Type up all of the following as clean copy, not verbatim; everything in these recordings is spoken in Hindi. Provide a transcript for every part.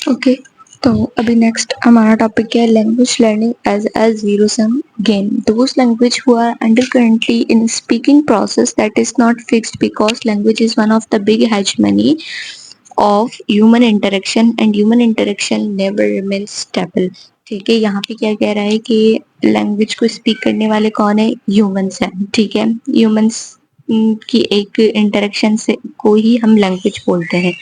ओके, तो अभी नेक्स्ट हमारा टॉपिक है language learning as a zero sum game. Those language who are under currently in speaking process that is not fixed because language is one of the big hegemony of human interaction and human interaction never remains stable। ठीक है, यहाँ पे क्या कह रहा है कि लैंग्वेज को स्पीक करने वाले कौन है? ह्यूमंस हैं। ठीक है, ह्यूमंस की एक इंटरेक्शन से को ही हम लैंग्वेज बोलते हैं।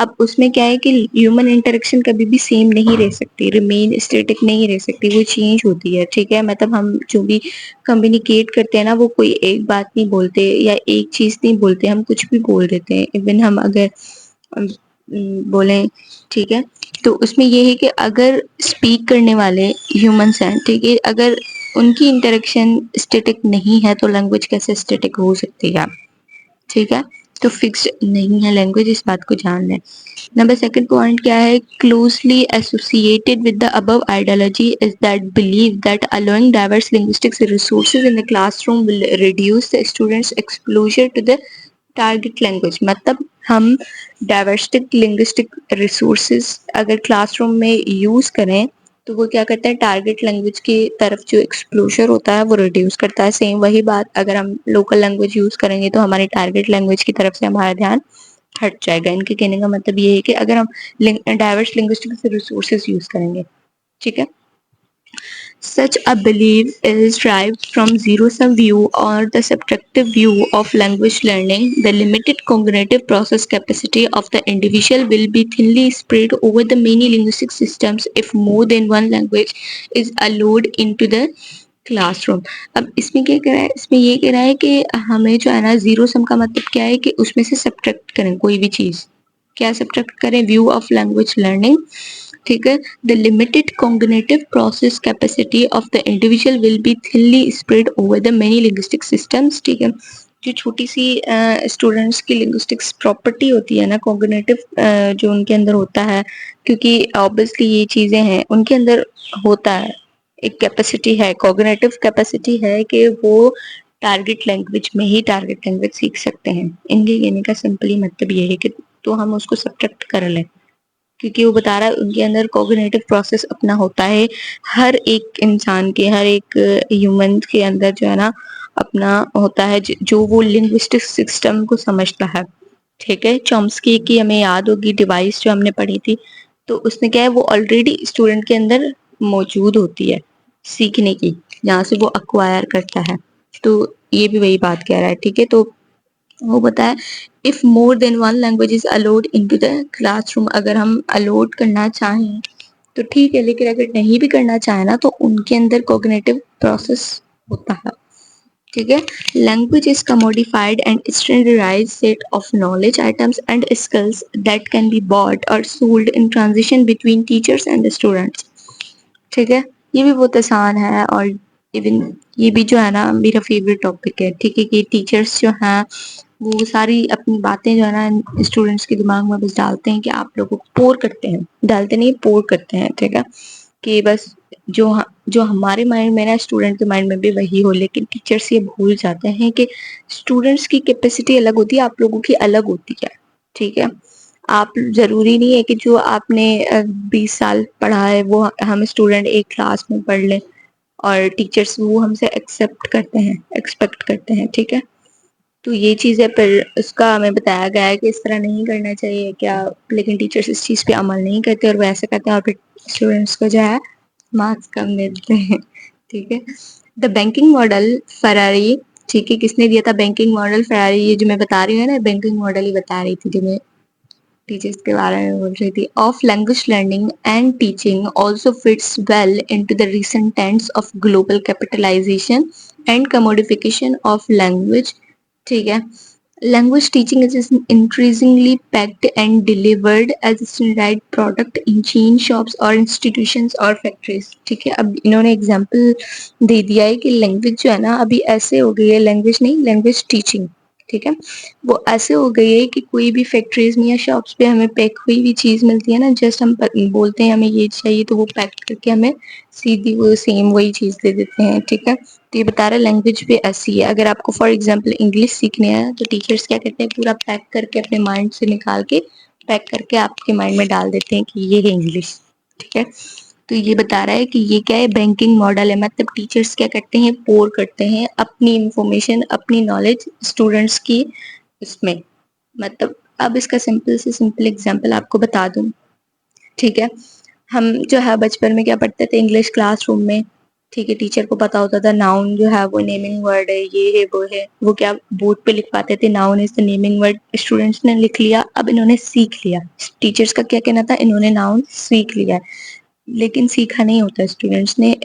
अब उसमें क्या है कि ह्यूमन इंटरेक्शन कभी भी सेम नहीं रह सकती, रिमेन स्टेटिक नहीं रह सकती, वो चेंज होती है। ठीक है, मतलब हम जो भी कम्युनिकेट करते हैं ना, वो कोई एक बात नहीं बोलते या एक चीज नहीं बोलते, हम कुछ भी बोल देते हैं। इवन हम अगर बोले, ठीक है, तो उसमें ये है कि अगर स्पीक करने वाले ह्यूमंस हैं, ठीक है, अगर उनकी इंटरेक्शन स्टेटिक नहीं है तो लैंग्वेज कैसे स्टेटिक हो सकती है? ठीक है, तो फिक्स्ड नहीं है लैंग्वेज, इस बात को जान लें। नंबर सेकंड पॉइंट क्या है? Closely associated with the above ideology is that believe that allowing diverse linguistics resources in the classroom will reduce the students exposure to the target language. मतलब हम डाइवर्सिटी लिंग्विस्टिक रिसोर्सेज अगर क्लासरूम में यूज करें तो वो क्या करता है? टारगेट लैंग्वेज की तरफ जो एक्सप्लोजर होता है वो रिड्यूस करता है। सेम वही बात अगर हम लोकल लैंग्वेज यूज करेंगे तो हमारी टारगेट लैंग्वेज की तरफ से हमारा ध्यान हट जाएगा। इनके कहने का मतलब ये है कि अगर हम डाइवर्स लिंग्विस्टिक रिसोर्सेज यूज करेंगे, ठीक है, such a belief is derived from zero-sum view or the subtractive view of language learning. The limited cognitive process capacity of the individual will be thinly spread over the many linguistic systems if more than one language is allowed into the classroom. अब इसमें क्या कह रहा है? इसमें ये कह रहा है कि हमें जो है ना, जीरो सम का मतलब क्या है कि उसमें से सब्ट्रैक्ट करें कोई भी चीज। क्या सब्ट्रैक्ट करें? View of language learning. ठीक है, the limited cognitive process capacity of the individual will be thinly spread over the many linguistic systems. ठीक है, जो छोटी सी स्टूडेंट्स की लिंग्विस्टिक्स प्रॉपर्टी होती है ना, कॉग्निटिव जो उनके अंदर होता है, क्योंकि ऑब्वियसली ये चीजें हैं उनके अंदर होता है, एक कैपेसिटी है, कॉग्निटिव कैपेसिटी है कि वो टारगेट लैंग्वेज में ही टारगेट लैंग्वेज सीख सकते हैं। इनके कहने का सिंपली मतलब ये है कि तो हम उसको सब्ट्रैक्ट कर लें, क्योंकि वो बता रहा है उनके अंदर कॉग्निटिव प्रोसेस अपना होता है। हर एक इंसान के, हर एक ह्यूमन के अंदर जो है ना अपना होता है, जो वो लिंग्विस्टिक सिस्टम को समझता है। ठीक है, चॉम्स्की की हमें याद होगी डिवाइस जो हमने पढ़ी थी, तो उसने क्या है, वो ऑलरेडी स्टूडेंट के अंदर मौजूद होती है सीखने की, जहाँ से वो अक्वायर करता है। तो ये भी वही बात कह रहा है। ठीक है, तो वो बताया if more than one language is allowed into the classroom, अगर हम अलाउड करना चाहें तो ठीक है, लेकिन अगर नहीं भी करना चाहे ना तो उनके अंदर कॉग्निटिव प्रोसेस होता है। ठीक है, language is commodified and standardised set of knowledge items and skills that can be bought or sold in transition between teachers and students. ठीक है, ये भी बहुत आसान है और इवन ये भी जो है ना मेरा फेवरेट टॉपिक है। ठीक है, कि टीचर्स जो हैं वो सारी अपनी बातें जो है ना स्टूडेंट्स के दिमाग में बस डालते हैं कि आप लोगों को पोर करते हैं, डालते नहीं, पोर करते हैं। ठीक है, कि बस जो हमारे माइंड में ना स्टूडेंट के माइंड में भी वही हो, लेकिन टीचर्स ये भूल जाते हैं कि स्टूडेंट्स की कैपेसिटी अलग होती है, आप लोगों की अलग होती है। ठीक है, आप जरूरी नहीं है कि जो आपने 20 साल पढ़ा है वो हम स्टूडेंट एक क्लास में पढ़ लें और टीचर्स वो हमसे एक्सेप्ट करते हैं, एक्सपेक्ट करते हैं। ठीक है, तो ये चीज है, फिर उसका हमें बताया गया है कि इस तरह नहीं करना चाहिए क्या, लेकिन टीचर्स इस चीज पे अमल नहीं करते और वो ऐसे करते हैं और फिर स्टूडेंट्स को जो है मार्क्स कम मिलते हैं। ठीक है, द बैंकिंग मॉडल फरारी। ठीक है, किसने दिया था बैंकिंग मॉडल? फरारी। ये जो मैं बता रही हूँ ना, बैंकिंग मॉडल ही बता रही थी, जो मैं टीचर्स के बारे में बोल रही थी। Of language learning and teaching also fits well into the recent trends of global capitalisation and commodification of language. ठीक है, language teaching is increasingly packed and delivered as a standardized product in chain shops or institutions or factories। ठीक है, अब इन्होंने एग्जाम्पल दे दिया है कि लैंग्वेज जो है ना अभी ऐसे हो गई है, लैंग्वेज नहीं, लैंग्वेज टीचिंग। ठीक है, वो ऐसे हो गई है कि कोई भी फैक्ट्रीज में या शॉप्स पे हमें पैक हुई हुई चीज मिलती है ना, जस्ट हम बोलते हैं हमें ये चाहिए तो वो पैक करके हमें सीधी वो सेम वही चीज दे देते हैं। ठीक है, तो ये बता रहा है लैंग्वेज भी ऐसी है। अगर आपको फॉर एग्जांपल इंग्लिश सीखने है तो टीचर्स क्या कहते हैं, पूरा पैक करके अपने माइंड से निकाल के पैक करके आपके माइंड में डाल देते हैं कि ये है इंग्लिश, ठीक है। तो ये बता रहा है कि ये क्या है, बैंकिंग मॉडल है। मतलब टीचर्स क्या करते हैं, पोर करते हैं अपनी इंफॉर्मेशन, अपनी नॉलेज स्टूडेंट्स की इसमें। मतलब अब इसका सिंपल से सिंपल एग्जांपल आपको बता दूं, ठीक है। हम जो है बचपन में क्या पढ़ते थे इंग्लिश क्लासरूम में, ठीक है। टीचर को पता होता था नाउन जो है वो नेमिंग वर्ड है, ये है वो है, वो क्या बोर्ड पे लिख पाते थे, noun is the naming word. Students ने लिख लिया, अब इन्होंने सीख लिया। टीचर्स का क्या कहना था, इन्होंने नाउन सीख लिया है, लेकिन सीखा नहीं होता स्टूडेंट्स ने।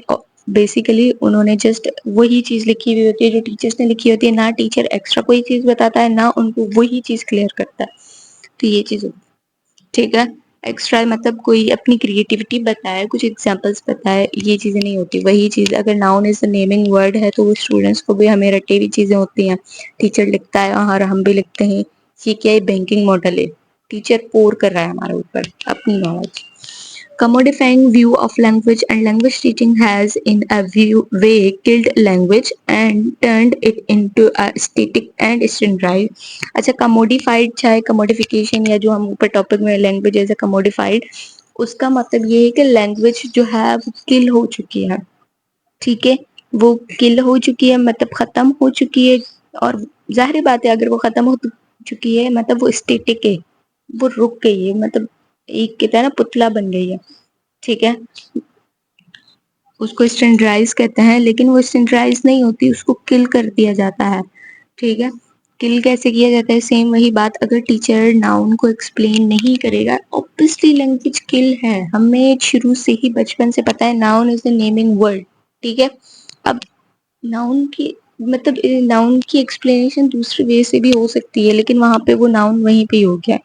बेसिकली उन्होंने जस्ट वही चीज लिखी हुई होती है जो टीचर्स ने लिखी होती है, ना टीचर एक्स्ट्रा कोई चीज बताता है, ना उनको वही चीज क्लियर करता है। तो ये चीज, ठीक है। एक्स्ट्रा मतलब कोई अपनी क्रिएटिविटी बताए, कुछ एग्जांपल्स बताए, ये चीजें नहीं होती। वही चीज अगर noun is the naming word है तो वो स्टूडेंट्स को भी हमें रटे हुई चीजें होती हैं। टीचर लिखता है और हम भी लिखते हैं। ये क्या है, बैंकिंग मॉडल है। टीचर पोर कर रहा है हमारे ऊपर अपनी knowledge. Commodifying view of language and language teaching has in a way killed language and turned it into a static and standardized. अच्छा, commodified चाहे commodification या जो हम ऊपर टॉपिक में लैंग्वेज एज ए commodified, उसका मतलब ये है कि लैंग्वेज जो है वो किल हो चुकी है, ठीक है। वो किल हो चुकी है मतलब खत्म हो चुकी है। और जाहिर बात है अगर वो खत्म हो चुकी है मतलब वो स्टेटिक है, वो रुक गई है, मतलब एक कहता है ना पुतला बन गई है, ठीक है। उसको स्टैंडर्डाइज कहते हैं, लेकिन वो स्टैंडर्डाइज नहीं होती, उसको किल कर दिया जाता है, ठीक है। किल कैसे किया जाता है, सेम वही बात। अगर टीचर नाउन को एक्सप्लेन नहीं करेगा, ऑब्वियसली लैंग्वेज किल है। हमें शुरू से ही बचपन से पता है noun is the naming word, ठीक है। अब नाउन की मतलब नाउन की एक्सप्लेनेशन दूसरे वे से भी हो सकती है, लेकिन वहां पे वो नाउन वहीं पे ही हो गया,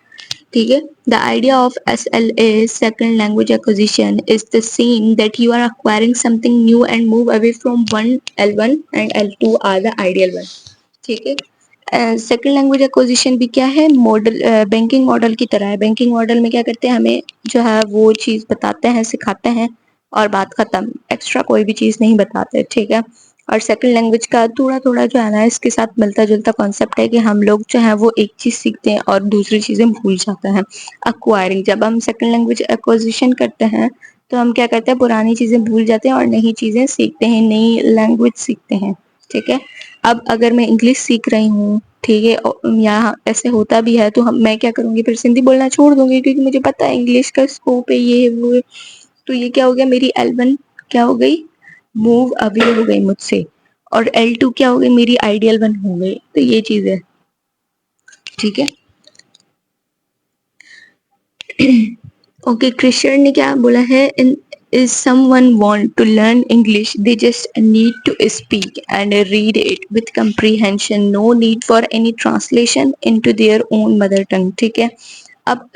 ठीक है। The idea of SLA, second language acquisition, is the same that you are acquiring something new and move away from one L1 and L2 are the ideal one, ठीक है। सेकेंड लैंग्वेज एक्विजिशन भी क्या है, मॉडल बैंकिंग मॉडल की तरह है। बैंकिंग मॉडल में क्या करते हैं, हमें जो है वो चीज बताते हैं, सिखाते हैं और बात खत्म, एक्स्ट्रा कोई भी चीज नहीं बताते, ठीक है। और सेकंड लैंग्वेज का थोड़ा थोड़ा जो है ना इसके साथ मिलता जुलता कॉन्सेप्ट है कि हम लोग जो है वो एक चीज सीखते हैं और दूसरी चीजें भूल जाते हैं। अक्वायरिंग, जब हम सेकंड लैंग्वेज एक्विजिशन करते हैं तो हम क्या करते हैं, पुरानी चीजें भूल जाते हैं और नई चीजें सीखते हैं, नई लैंग्वेज सीखते हैं, ठीक है। अब अगर मैं इंग्लिश सीख रही हूँ, ठीक है, यहाँ ऐसे होता भी है, तो मैं क्या करूंगी, फिर सिंधी बोलना छोड़ दूंगी, क्योंकि मुझे पता है इंग्लिश का स्कोप है, ये है वो है। तो ये क्या हो गया, मेरी L1 क्या हो गई, मूव अवे हो गई मुझसे, और L2 क्या हो गई, मेरी आइडियल वन हो गई। तो ये चीज है, ठीक है। ओके, कृष्ण ने क्या बोला है, इन is someone want to learn English, they just need to speak and read it with comprehension, no need for any translation into their own mother tongue, ठीक है। अब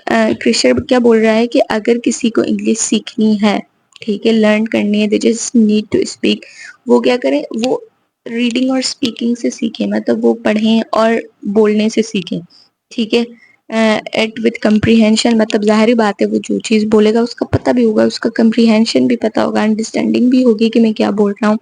कृष्ण क्या बोल रहा है कि अगर किसी को इंग्लिश सीखनी है, ठीक है, लर्न करनी है, they just need to speak, वो क्या करें, वो रीडिंग और स्पीकिंग से सीखें, मतलब वो पढ़ें और बोलने से सीखें, ठीक है। एट विथ कम्प्रीहेंशन, मतलब जाहिर बात है वो जो चीज बोलेगा उसका पता भी होगा, उसका कम्प्रीहेंशन भी पता होगा, अंडरस्टैंडिंग भी होगी कि मैं क्या बोल रहा हूँ।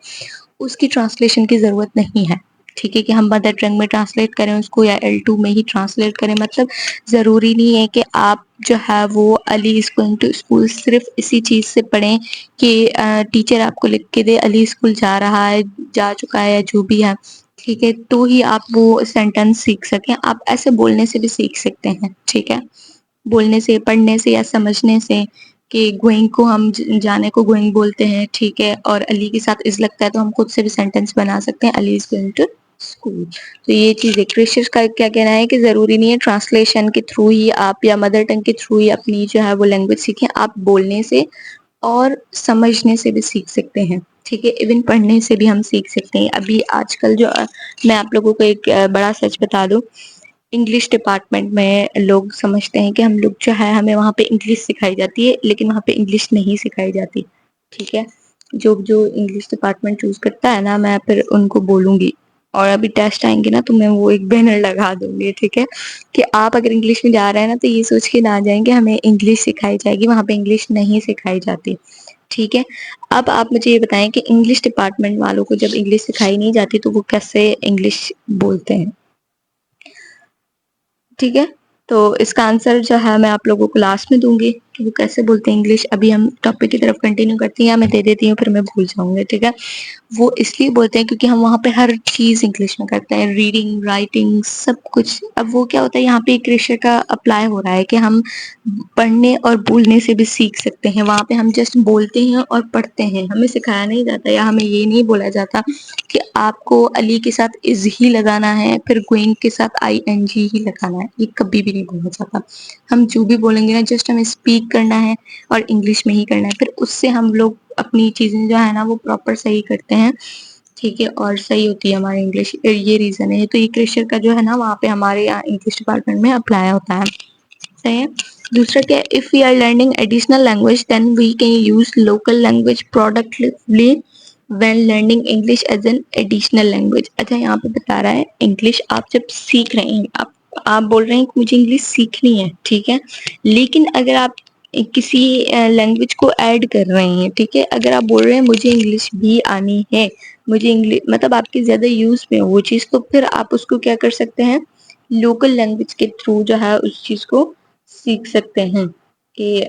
उसकी ट्रांसलेशन की जरूरत नहीं है, ठीक है, कि हम मदर टंग में ट्रांसलेट करें उसको या L2 में ही ट्रांसलेट करें। मतलब जरूरी नहीं है कि आप जो है वो Ali is going to school सिर्फ इसी चीज से पढ़ें कि टीचर आपको लिख के दे अली स्कूल जा रहा है, जा चुका है, या जो भी है, ठीक है, तो ही आप वो सेंटेंस सीख सकें। आप ऐसे बोलने से भी सीख सकते हैं, ठीक है। बोलने से, पढ़ने से या समझने से, कि गोइंग को हम जाने को गोइंग बोलते हैं, ठीक है, और अली के साथ इज लगता है तो हम खुद से भी सेंटेंस बना सकते हैं, Ali is going to school. तो ये चीज है। क्रिशिश का क्या कहना है कि जरूरी नहीं है ट्रांसलेशन के थ्रू ही आप या मदर टंग के थ्रू ही अपनी जो है वो लैंग्वेज सीखें, आप बोलने से और समझने से भी सीख सकते हैं, ठीक है। इवन पढ़ने से भी हम सीख सकते हैं। अभी आजकल जो मैं आप लोगों को एक बड़ा सच बता दूं, इंग्लिश डिपार्टमेंट में लोग समझते हैं कि हम लोग जो है हमें वहाँ पे इंग्लिश सिखाई जाती है, लेकिन वहाँ पे इंग्लिश नहीं सिखाई जाती, ठीक है। जो जो इंग्लिश डिपार्टमेंट चूज करता है ना, मैं फिर उनको बोलूंगी, और अभी टेस्ट आएंगे ना तो मैं वो एक बैनर लगा दूंगी, ठीक है, कि आप अगर इंग्लिश में जा रहे हैं ना तो ये सोच के ना जाएंगे हमें इंग्लिश सिखाई जाएगी, वहाँ पे इंग्लिश नहीं सिखाई जाती, ठीक है। अब आप मुझे ये बताएं कि इंग्लिश डिपार्टमेंट वालों को जब इंग्लिश सिखाई नहीं जाती तो वो कैसे इंग्लिश बोलते हैं, ठीक है। तो इसका आंसर जो है मैं आप लोगों को लास्ट में दूंगी कि वो कैसे बोलते हैं इंग्लिश। अभी हम टॉपिक की तरफ कंटिन्यू करती हैं, या मैं दे देती हूँ फिर मैं भूल जाऊंगी, ठीक है। वो इसलिए बोलते हैं क्योंकि हम वहाँ पे हर चीज इंग्लिश में करते हैं, रीडिंग राइटिंग सब कुछ। अब वो क्या होता है, यहाँ पे एक रेशर का अप्लाई हो रहा है कि हम पढ़ने और बोलने से भी सीख सकते हैं। वहाँ पे हम जस्ट बोलते हैं और पढ़ते हैं, हमें सिखाया नहीं जाता या हमें ये नहीं बोला जाता कि आपको अली के साथ इज ही लगाना है, फिर गोइंग के साथ आई एन जी ही लगाना है, ये कभी भी नहीं बोला जाता। हम जो भी बोलेंगे ना, जस्ट हमें स्पीक करना है और इंग्लिश में ही करना है, फिर उससे हम लोग अपनी चीजें जो है ना वो प्रॉपर सही करते हैं, ठीक है, और सही होती है हमारी इंग्लिश। ये रीजन है। तो ये क्रेशर का जो है ना वहाँ पे हमारे यहाँ इंग्लिश डिपार्टमेंट में अप्लाई होता है, सही है। दूसरा क्या है, if we are learning additional language then we can use local language productively when learning English as an additional language. अच्छा, यहाँ पे बता रहा है इंग्लिश आप जब सीख रहे हैं, आप बोल रहे हैं कि मुझे इंग्लिश सीखनी है, ठीक है, लेकिन अगर आप किसी लैंग्वेज को ऐड कर रहे हैं, ठीक है, अगर आप बोल रहे हैं मुझे इंग्लिश भी आनी है, मुझे इंग्लिश मतलब आपकी ज्यादा यूज में वो चीज, तो फिर आप उसको क्या कर सकते हैं, लोकल लैंग्वेज के थ्रू जो है उस चीज को सीख सकते हैं कि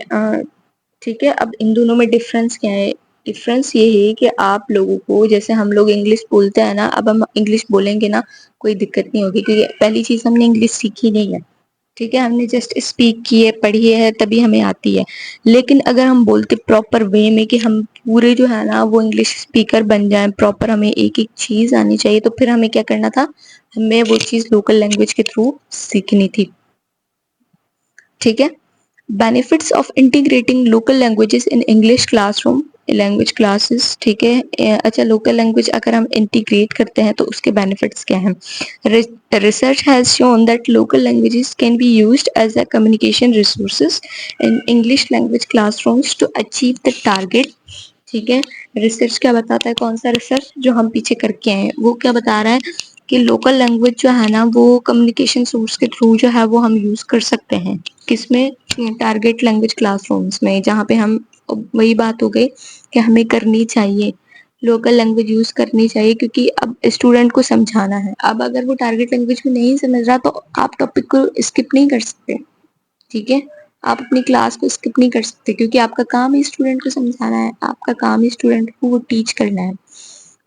ठीक है। अब इन दोनों में डिफरेंस क्या है, डिफरेंस ये है कि आप लोगों को, जैसे हम लोग इंग्लिश बोलते हैं ना, अब हम इंग्लिश बोलेंगे ना कोई दिक्कत नहीं होगी, क्योंकि पहली चीज हमने इंग्लिश सीखी नहीं है, ठीक है, हमने जस्ट स्पीक की है, पढ़ी है, तभी हमें आती है। लेकिन अगर हम बोलते प्रॉपर वे में कि हम पूरे जो है ना वो इंग्लिश स्पीकर बन जाएं, प्रॉपर हमें एक एक चीज आनी चाहिए, तो फिर हमें क्या करना था, हमें वो चीज लोकल लैंग्वेज के थ्रू सीखनी थी, ठीक है। Benefits of integrating local languages in English classroom, language classes, ठीक है। अच्छा, लोकल लैंग्वेज अगर हम इंटीग्रेट करते हैं तो उसके बेनिफिट्स क्या हैं। Research has shown that local languages can be used as a communication resources in English language classrooms to achieve the target, ठीक है। रिसर्च क्या बताता है, कौन सा रिसर्च जो हम पीछे करके आए हैं, वो क्या बता रहा है कि लोकल लैंग्वेज जो है ना वो कम्युनिकेशन सोर्स के थ्रू जो है वो हम यूज कर सकते हैं, किसमें, टारगेट लैंग्वेज क्लासरूम्स में, जहाँ पे हम, वही बात हो गई कि हमें करनी चाहिए, लोकल लैंग्वेज यूज करनी चाहिए, क्योंकि अब स्टूडेंट को समझाना है। अब अगर वो टारगेट लैंग्वेज में नहीं समझ रहा तो आप टॉपिक को स्किप नहीं कर सकते, ठीक है, आप अपनी क्लास को स्किप नहीं कर सकते, क्योंकि आपका काम ही स्टूडेंट को समझाना है, आपका काम ही स्टूडेंट को वो टीच करना है,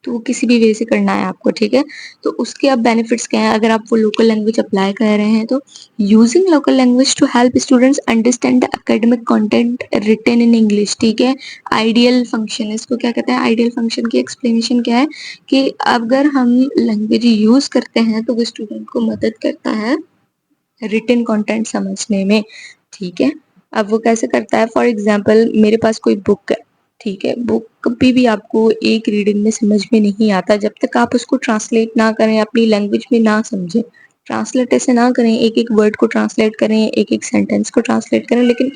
तो वो किसी भी वे से करना है आपको, ठीक है। तो उसके अब बेनिफिट्स क्या है, अगर आप वो लोकल लैंग्वेज अप्लाई कर रहे हैं तो, using local language to help students understand the academic content written in English, ठीक है। आइडियल फंक्शन, इसको क्या कहते हैं, आइडियल फंक्शन की एक्सप्लेनेशन क्या है कि अगर हम लैंग्वेज यूज करते हैं तो वो स्टूडेंट को मदद करता है रिटन कंटेंट समझने में, ठीक है। अब वो कैसे करता है, फॉर एग्जाम्पल मेरे पास कोई बुक है, ठीक है, बुक कभी भी आपको एक रीडिंग में समझ में नहीं आता जब तक आप उसको ट्रांसलेट ना करें, अपनी लैंग्वेज में ना समझें। ट्रांसलेट ऐसे ना करें, एक एक वर्ड को ट्रांसलेट करें, एक एक सेंटेंस को ट्रांसलेट करें, लेकिन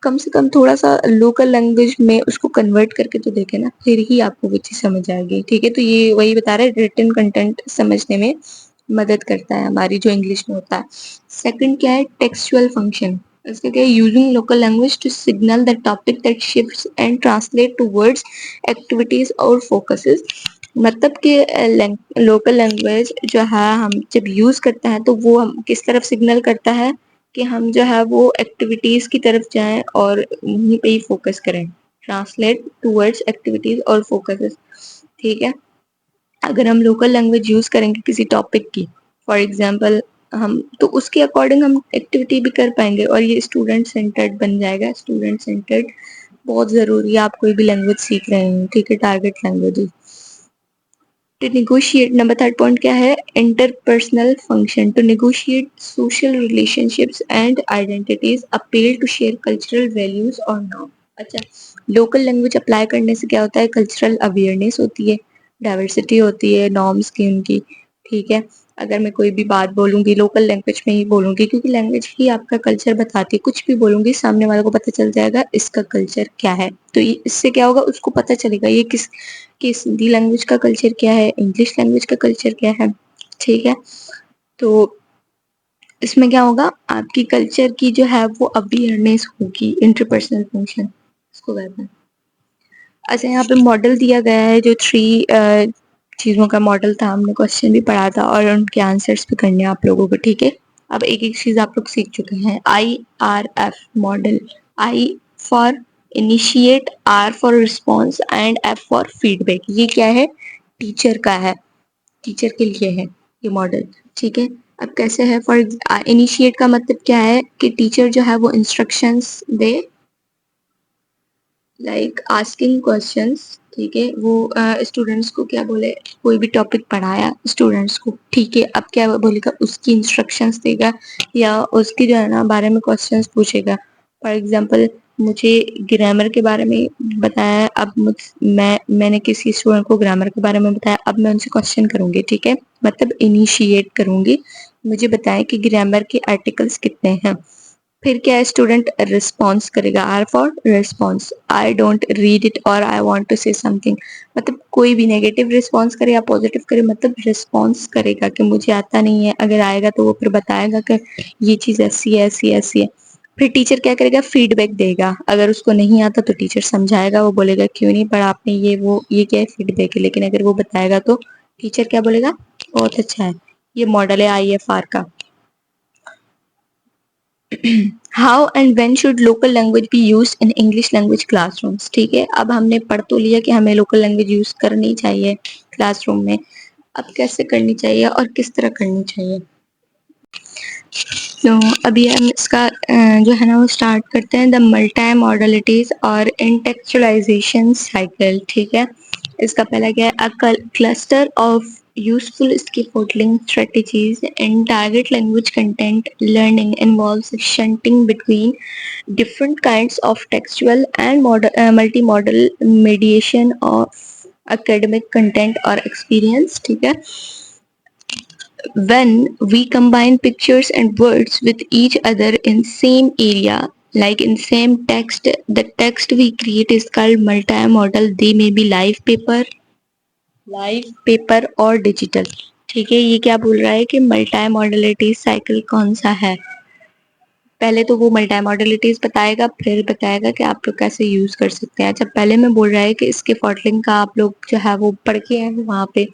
कम से कम थोड़ा सा लोकल लैंग्वेज में उसको कन्वर्ट करके तो देखें ना, फिर ही आपको वो चीज समझ आएगी, ठीक है। तो ये वही बता रहा है, रिटन कंटेंट समझने में मदद करता है हमारी, जो इंग्लिश में होता है। सेकंड क्या है, टेक्सचुअल फंक्शन, इसका क्या है, using local language to signal the topic that shifts and translate to words, activities और फोकसेस। मतलब कि लोकल लैंग्वेज जो है हम जब यूज करते हैं तो वो हम किस तरफ सिग्नल करता है कि हम जो है वो एक्टिविटीज की तरफ जाएं और वहीं पे ही फोकस करें, ट्रांसलेट टूवर्ड्स एक्टिविटीज और फोकसेस, ठीक है। अगर हम लोकल लैंग्वेज यूज करेंगे किसी टॉपिक की, फॉर एग्जांपल, हम तो उसके अकॉर्डिंग हम एक्टिविटी भी कर पाएंगे, और ये स्टूडेंट सेंटर्ड बन जाएगा। स्टूडेंट सेंटर्ड बहुत जरूरी है, आप कोई भी लैंग्वेज सीख रहे हैं, ठीक है, target language to negotiate. Number third point क्या है, interpersonal function to negotiate social relationships and identities, appeal to share cultural values और नॉर्म। अच्छा, लोकल लैंग्वेज अप्लाई करने से क्या होता है, कल्चरल अवेयरनेस होती है, डाइवर्सिटी होती है नॉर्म्स की उनकी, ठीक है। अगर मैं कोई भी बात बोलूंगी लोकल लैंग्वेज में ही बोलूंगी, क्योंकि लैंग्वेज ही आपका कल्चर बताती है, कुछ भी बोलूंगी सामने वाले को पता चल जाएगा इसका कल्चर क्या है, तो इससे क्या होगा, उसको पता चलेगा ये किस कि हिंदी लैंग्वेज का कल्चर क्या है, इंग्लिश लैंग्वेज का कल्चर क्या है, ठीक है। तो इसमें क्या होगा, आपकी कल्चर की जो है वो अवेयरनेस होगी, इंटरपर्सनल फंक्शन इसको कहते हैं। अच्छा, यहाँ पे मॉडल दिया गया है, जो थ्री चीजों का मॉडल था, हमने क्वेश्चन भी पढ़ा था और उनके आंसर्स भी करने हैं आप लोगों को, ठीक है। अब एक एक चीज आप लोग सीख चुके हैं। IRF model, I for initiate, R for response and F for feedback. ये क्या है? टीचर का है, टीचर के लिए है ये मॉडल, ठीक है। अब कैसे है? फॉर इनिशिएट का मतलब क्या है कि टीचर जो है वो इंस्ट्रक्शंस दे, लाइक आस्किंग क्वेश्चंस, ठीक है। वो स्टूडेंट्स को क्या बोले, कोई भी टॉपिक पढ़ाया स्टूडेंट्स को, ठीक है। अब क्या बोलेगा, उसकी इंस्ट्रक्शंस देगा या उसकी जो है ना बारे में क्वेश्चंस पूछेगा। फॉर एग्जांपल मुझे ग्रामर के बारे में बताया, अब मैंने किसी स्टूडेंट को ग्रामर के बारे में बताया, अब मैं उनसे क्वेश्चन करूंगी, ठीक है, मतलब इनिशिएट करूंगी, मुझे बताएं कि ग्रामर के आर्टिकल्स कितने हैं। फिर क्या है, स्टूडेंट रिस्पॉन्स करेगा, R for response, I don't read it or I want to say something, मतलब कोई भी नेगेटिव रिस्पॉन्स करे या पॉजिटिव करे, मतलब रिस्पॉन्स करेगा कि मुझे आता नहीं है, अगर आएगा तो वो फिर बताएगा कि ये चीज ऐसी है, ऐसी ऐसी है। फिर टीचर क्या करेगा, फीडबैक देगा, अगर उसको नहीं आता तो टीचर समझाएगा, वो बोलेगा क्यों नहीं पढ़ा आपने, ये वो ये क्या है, फीडबैक है। लेकिन अगर वो बताएगा तो टीचर क्या बोलेगा, बहुत अच्छा है। ये मॉडल है IFR का। How and when should local language be used in English language classrooms, ठीक है। अब हमने पढ़ तो लिया कि हमें लोकल लैंग्वेज यूज करनी चाहिए क्लासरूम में, अब कैसे करनी चाहिए और किस तरह करनी चाहिए। तो अभी हम इसका जो है ना वो स्टार्ट करते हैं, द मल्टी मॉडलिटीज और इंटेक्चुअलाइजेशन साइकिल, ठीक है। इसका पहला क्या है, a cluster of useful scaffolding strategies in target language content learning involves shunting between different kinds of textual and multimodal mediation of academic content or experience, ठीक है। When we combine pictures and words with each other in same area, like in same text, the text we create is called multimodal. They may be live paper और डिजिटल, ठीक है। ये क्या बोल रहा है कि मल्टी मॉडलिटी साइकिल कौन सा है, पहले तो वो मल्टी मॉडलिटीज बताएगा, फिर बताएगा कि आप लोग कैसे यूज कर सकते हैं। अच्छा, पहले में बोल रहा है कि इसके फॉटलिंग का आप लोग जो है वो पढ़ के हैं वहाँ पे,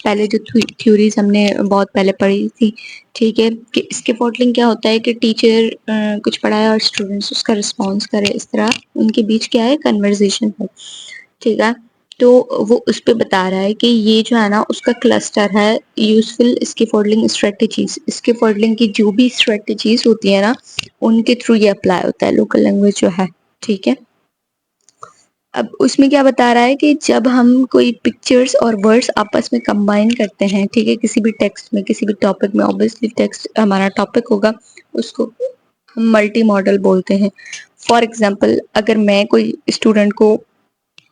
पहले जो थ्योरीज हमने बहुत पहले पढ़ी थी, ठीक है, कि इसके फॉटलिंग क्या होता है कि टीचर कुछ पढ़ाया और स्टूडेंट्स उसका रिस्पॉन्स करे, इस तरह उनके बीच क्या है, कन्वर्जेशन है, ठीक है। तो वो उस पे बता रहा है कि ये जो है ना उसका क्लस्टर है यूजफुल स्कैफोल्डिंग स्ट्रेटजीज, स्कैफोल्डिंग की जो भी स्ट्रेटजीज होती है ना उनके थ्रू ये अप्लाई होता है लोकल लैंग्वेज जो है, ठीक है। अब उसमें क्या बता रहा है कि जब हम कोई पिक्चर्स और वर्ड्स आपस में कंबाइन करते हैं, ठीक है, किसी भी टेक्स्ट में, किसी भी टॉपिक में, ऑब्वियसली टेक्स्ट हमारा टॉपिक होगा, उसको हम मल्टी मॉडल बोलते हैं। फॉर एग्जाम्पल, अगर मैं कोई स्टूडेंट को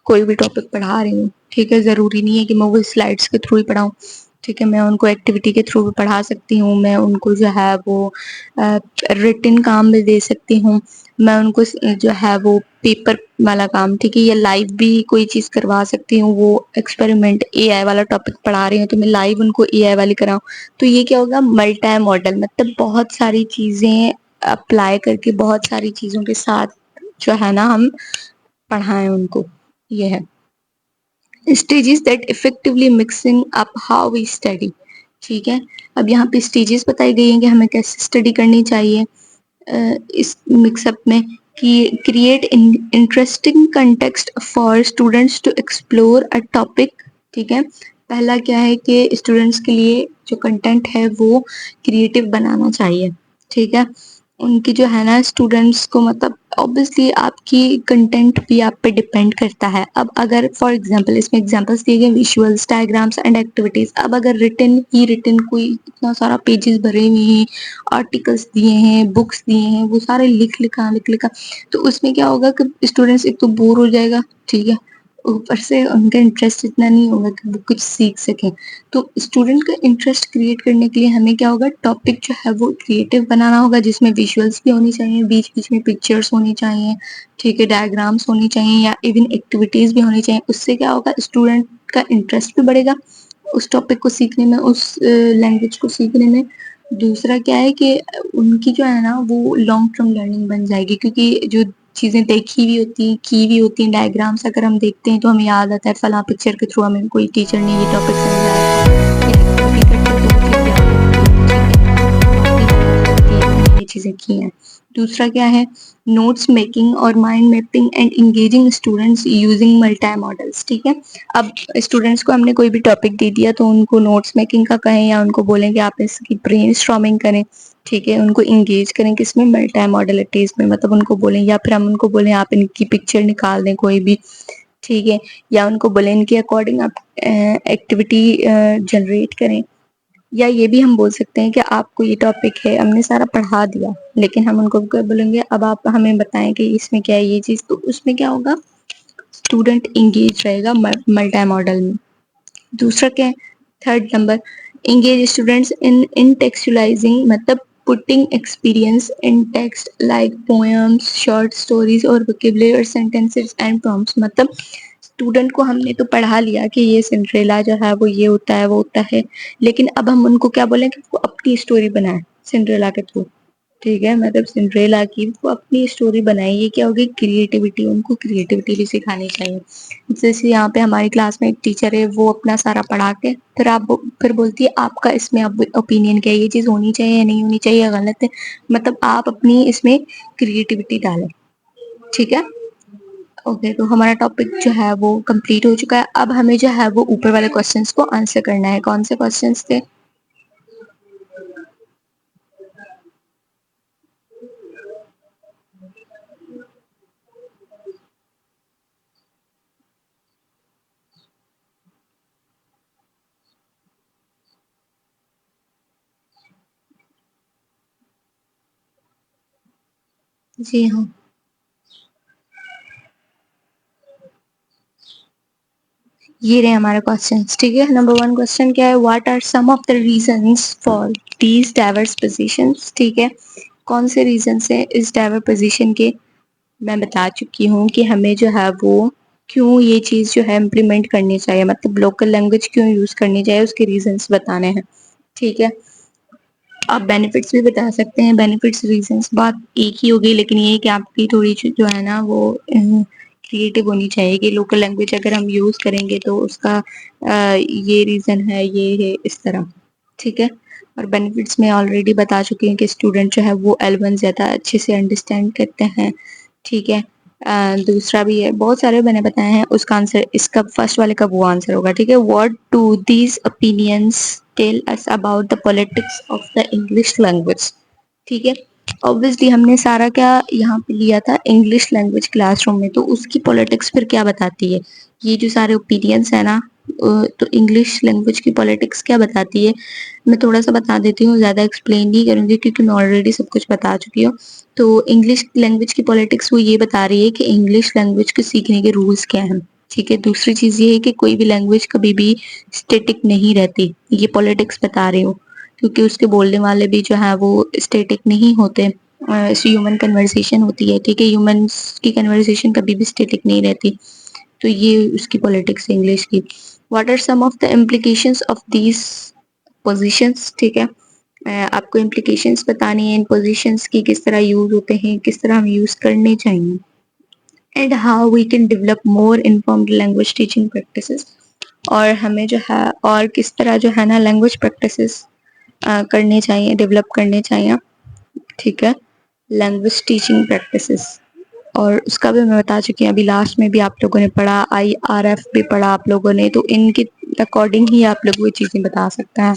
कोई भी टॉपिक पढ़ा रही हूँ, ठीक है, जरूरी नहीं है कि मैं वो स्लाइड्स के थ्रू ही पढ़ाऊँ, ठीक है, मैं उनको एक्टिविटी के थ्रू भी पढ़ा सकती हूँ, मैं उनको जो है वो रिटन काम भी दे सकती हूँ, मैं उनको जो है वो पेपर वाला काम, ठीक है, या लाइव भी कोई चीज करवा सकती हूँ। वो एक्सपेरिमेंट AI वाला टॉपिक पढ़ा रही हूँ तो मैं लाइव उनको AI वाली कराऊँ, तो ये क्या होगा, मल्टी मॉडल, मतलब बहुत सारी चीजें अप्लाई करके, बहुत सारी चीजों के साथ जो है ना हम पढ़ाएं उनको, ये है। Stages that effectively mixing up how we study, ठीक है। अब यहाँ पे स्टेजेस बताई गई हैं कि हमें कैसे स्टडी करनी चाहिए इस मिक्सअप में, कि create interesting context for students to explore a topic, ठीक है। पहला क्या है कि स्टूडेंट्स के लिए जो कंटेंट है वो क्रिएटिव बनाना चाहिए, ठीक है। उनकी जो है ना स्टूडेंट्स को, मतलब ऑब्वियसली आपकी कंटेंट भी आप पे डिपेंड करता है। अब अगर फॉर एग्जांपल इसमें एग्जांपल्स दिए गए विजुअल्स, डायग्राम्स एंड एक्टिविटीज, अब अगर रिटन कोई इतना सारा पेजेस भरे हुए हैं, आर्टिकल्स दिए हैं, बुक्स दिए हैं, वो सारे लिख लिखा, तो उसमें क्या होगा कि स्टूडेंट्स एक तो बोर हो जाएगा, ठीक है, ऊपर से उनका इंटरेस्ट इतना नहीं होगा कि वो कुछ सीख सकें। तो स्टूडेंट का इंटरेस्ट क्रिएट करने के लिए हमें क्या होगा, टॉपिक जो है वो क्रिएटिव बनाना होगा, जिसमें विजुअल्स भी होनी चाहिए, बीच बीच में पिक्चर्स होनी चाहिए, ठीक है, डायग्राम्स होनी चाहिए, या इवन एक्टिविटीज भी होनी चाहिए। उससे क्या होगा, स्टूडेंट का इंटरेस्ट भी बढ़ेगा उस टॉपिक को सीखने में, उस लैंग्वेज को सीखने में। दूसरा क्या है कि उनकी जो है ना वो लॉन्ग टर्म लर्निंग बन जाएगी, क्योंकि जो चीजें देखी हुई होती हैं, की हुई होती हैं, डायग्राम्स अगर हम देखते हैं तो हमें याद आता है फला पिक्चर के थ्रू हमें कोई टीचर ने ये टॉपिक समझाया, या एक्टिविटी करते हैं तो वो चीज याद होती है, ठीक है। चीजें की हैं। दूसरा क्या है, नोट्स मेकिंग और mind mapping and engaging students using multi models. ठीक है, अब स्टूडेंट्स को हमने कोई भी टॉपिक दे दिया तो उनको नोट्स मेकिंग का कहें या उनको बोलें कि आप इसकी ब्रेनस्टॉर्मिंग करें। ठीक है, उनको इंगेज करें किसमें, मल्टी मॉडलिटीज में, मतलब उनको बोलें या फिर हम उनको बोलें आप इनकी पिक्चर निकाल दें कोई भी। ठीक है, या उनको बोलें इनके अकॉर्डिंग आप एक्टिविटी जनरेट करें। या ये भी हम बोल सकते हैं कि आपको ये टॉपिक है, हमने सारा पढ़ा दिया, लेकिन हम उनको क्या बोलेंगे, अब आप हमें बताएं कि इसमें क्या है ये चीज, तो उसमें क्या होगा, स्टूडेंट इंगेज रहेगा मल्टी मॉडल में। दूसरा क्या है, third number, engage students in textualising, मतलब putting experience in text like poems, short stories or vocabulary or sentences and prompts. मतलब स्टूडेंट को हमने तो पढ़ा लिया कि ये सिंड्रेला जो है वो ये होता है वो होता है, लेकिन अब हम उनको क्या बोलें कि वो अपनी स्टोरी बनाए सिंड्रेला के थ्रू। ठीक है, मतलब सिंड्रेला की वो अपनी स्टोरी बनाई, ये क्या होगी, क्रिएटिविटी, उनको क्रिएटिविटी भी सिखानी चाहिए। जैसे यहाँ पे हमारी क्लास में एक टीचर है, वो अपना सारा पढ़ा के फिर बोलती है आपका इसमें अब ओपिनियन क्या है, ये चीज होनी चाहिए या नहीं होनी चाहिए, गलत है, मतलब आप अपनी इसमें क्रिएटिविटी डालें। ठीक है, ओके, तो हमारा टॉपिक जो है वो कंप्लीट हो चुका है। अब हमें जो है वो ऊपर वाले क्वेश्चंस को आंसर करना है। कौन से क्वेश्चंस थे? जी हाँ, ये रहे हमारे क्वेश्चंस। ठीक है, नंबर 1 क्वेश्चन क्या है, what are some of the reasons for these diverse positions. ठीक है, कौन से रीजन है इस डाइवर पोजीशन के, मैं बता चुकी हूँ कि हमें जो है वो क्यों ये चीज जो है इम्प्लीमेंट करनी चाहिए, मतलब लोकल लैंग्वेज क्यों यूज करनी चाहिए, उसके रीजंस बताने हैं। ठीक है, आप बेनिफिट्स भी बता सकते हैं, बेनिफिट्स रीजंस बात एक ही होगी, लेकिन ये कि आपकी थोड़ी जो है ना वो क्रिएटिव होनी चाहिए कि लोकल लैंग्वेज अगर हम यूज करेंगे तो उसका ये रीजन है, ये है, इस तरह। ठीक है, और बेनिफिट्स में ऑलरेडी बता चुकी हूँ कि स्टूडेंट जो है वो L1 ज़्यादा अच्छे से अंडरस्टैंड करते हैं। ठीक है, दूसरा भी है, बहुत सारे मैंने बताए हैं, उसका आंसर इसका फर्स्ट वाले का वो आंसर होगा। ठीक है, what do these opinions tell us about the politics of the English language. ठीक है, ऑब्वियसली हमने सारा क्या यहाँ पे लिया था, इंग्लिश लैंग्वेज क्लासरूम में, तो उसकी पॉलिटिक्स फिर क्या बताती है, ये जो सारे ओपिनियंस है ना, तो इंग्लिश लैंग्वेज की पॉलिटिक्स क्या बताती है, मैं थोड़ा सा बता देती हूँ, ज़्यादा एक्सप्लेन नहीं करूँगी क्योंकि मैं ऑलरेडी सब कुछ बता चुकी हूँ। तो इंग्लिश लैंग्वेज की पॉलिटिक्स वो ये बता रही है कि इंग्लिश लैंग्वेज के सीखने के रूल्स क्या हैं। ठीक है, दूसरी चीज़ ये है कि कोई भी लैंग्वेज कभी भी स्टेटिक नहीं रहती, ये पॉलिटिक्स बता रही हूँ, क्योंकि उसके बोलने वाले भी जो है वो स्टेटिक नहीं होते, ह्यूमन कन्वर्सेशन होती है। ठीक है, ह्यूमंस की कन्वर्सेशन कभी भी स्टेटिक नहीं रहती, तो ये उसकी पॉलिटिक्स है इंग्लिश की। What are some of the implications of these positions. ठीक है, आपको इम्प्लीकेशंस बतानी है इन पोजीशंस की, किस तरह यूज होते हैं, किस तरह हम यूज करने चाहिए, and how we can develop more informed language teaching practices, और हमें जो है और किस तरह जो है ना लैंग्वेज प्रैक्टिसेस करनी चाहिए, डेवलप करने चाहिए। ठीक है, लैंग्वेज टीचिंग प्रैक्टिसेस, और उसका भी मैं बता चुकी हूँ, अभी लास्ट में भी आप लोगों ने पढ़ा, IRF भी पढ़ा आप लोगों ने, तो इनके अकॉर्डिंग ही आप लोग वो चीज़ें बता सकते हैं।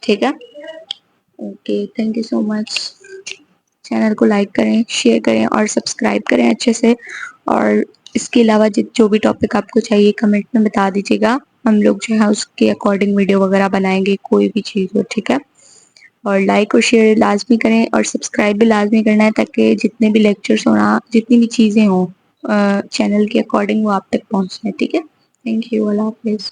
ठीक है, okay, thank you so much. Channel को लाइक करें, शेयर करें और सब्सक्राइब करें अच्छे से, और इसके अलावा जो भी टॉपिक आपको चाहिए कमेंट में बता दीजिएगा, हम लोग जो है उसके अकॉर्डिंग वीडियो वगैरह बनाएंगे, कोई भी चीज़ हो। ठीक है, और लाइक और शेयर लाजमी करें और सब्सक्राइब भी लाजमी करना है, ताकि जितने भी लेक्चर्स होना, जितनी भी चीज़ें हों चैनल के अकॉर्डिंग वो आप तक पहुँच जाए। ठीक है, थैंक यू, अल्लाह हाफिज़।